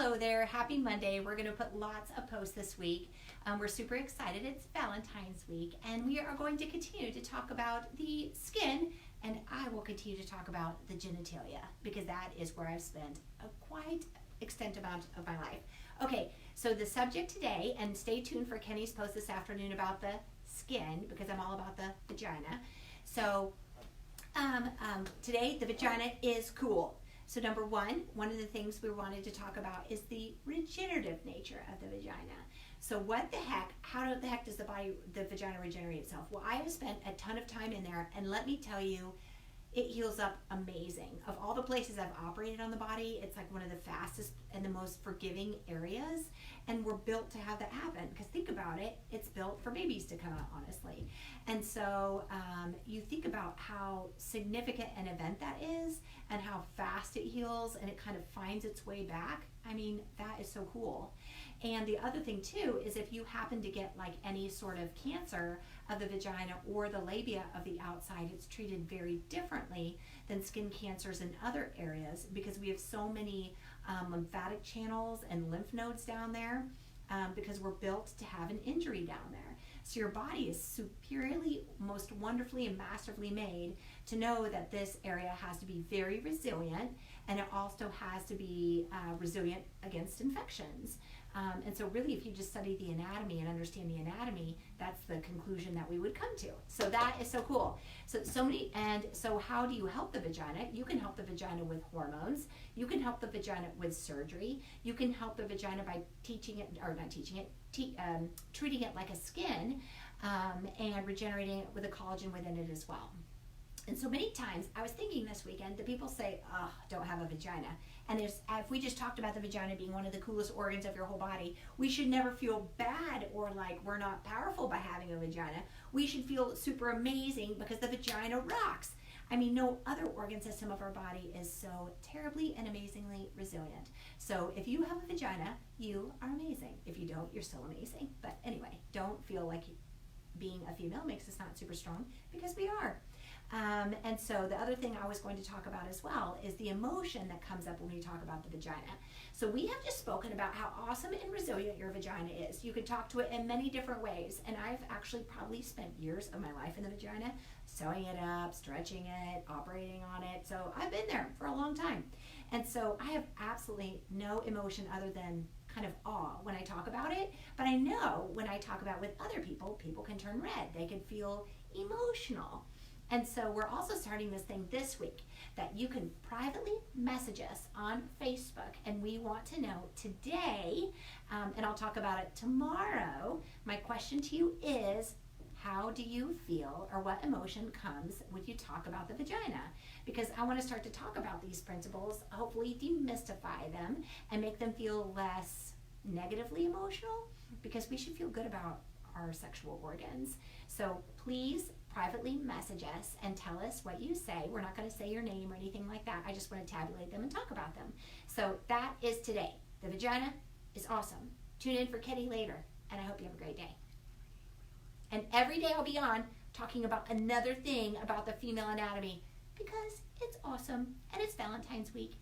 Hello there, happy Monday. We're going to put lots of posts this week. We're super excited. It's Valentine's week, and we are going to continue to talk about the skin, and I will continue to talk about the genitalia because that is where I've spent a quite extent amount of my life. Okay, so the subject today, and stay tuned for Kenny's post this afternoon about the skin because I'm all about the vagina. So today the vagina is cool. So number one of the things we wanted to talk about is the regenerative nature of the vagina. So what the heck, how the heck does the vagina regenerate itself? Well, I have spent a ton of time in there, and let me tell you, it heals up amazing. Of all the places I've operated on the body, it's like one of the fastest and the most forgiving areas, and we're built to have that happen, because think about it, it's built for babies to come out, honestly. And so you think about how significant an event that is and how fast it heals and it kind of finds its way back. I mean, that is so cool. And the other thing too is if you happen to get like any sort of cancer of the vagina or the labia of the outside, it's treated very differently than skin cancers in other areas because we have so many lymphatic channels and lymph nodes down there because we're built to have an injury down there. So your body is superiorly, most wonderfully and masterfully made to know that this area has to be very resilient, and it also has to be resilient against infections. And so really, if you just study the anatomy and understand the anatomy, that's the conclusion that we would come to. So that is so cool. So how do you help the vagina? You can help the vagina with hormones. You can help the vagina with surgery. You can help the vagina by treating it like a skin and regenerating it with the collagen within it as well. And so many times, I was thinking this weekend, the people say, oh, don't have a vagina. And if we just talked about the vagina being one of the coolest organs of your whole body, we should never feel bad or like we're not powerful by having a vagina. We should feel super amazing because the vagina rocks. I mean, no other organ system of our body is so terribly and amazingly resilient. So if you have a vagina, you are amazing. If you don't, you're still amazing. But anyway, don't feel like being a female makes us not super strong, because we are. And so the other thing I was going to talk about as well is the emotion that comes up when we talk about the vagina. So we have just spoken about how awesome and resilient your vagina is. You can talk to it in many different ways. And I've actually probably spent years of my life in the vagina, sewing it up, stretching it, operating on it. So I've been there for a long time. And so I have absolutely no emotion other than kind of awe when I talk about it. But I know when I talk about it with other people, people can turn red. They can feel emotional. And so we're also starting this thing this week that you can privately message us on Facebook, and we want to know today, and I'll talk about it tomorrow. My question to you is, how do you feel, or what emotion comes when you talk about the vagina? Because I want to start to talk about these principles, hopefully demystify them and make them feel less negatively emotional, because we should feel good about our sexual organs. So please privately message us and tell us what you say. We're not going to say your name or anything like that. I just want to tabulate them and talk about them. So that is today. The vagina is awesome. Tune in for Kenny later, and I hope you have a great day. And every day I'll be on talking about another thing about the female anatomy, because it's awesome and it's Valentine's week.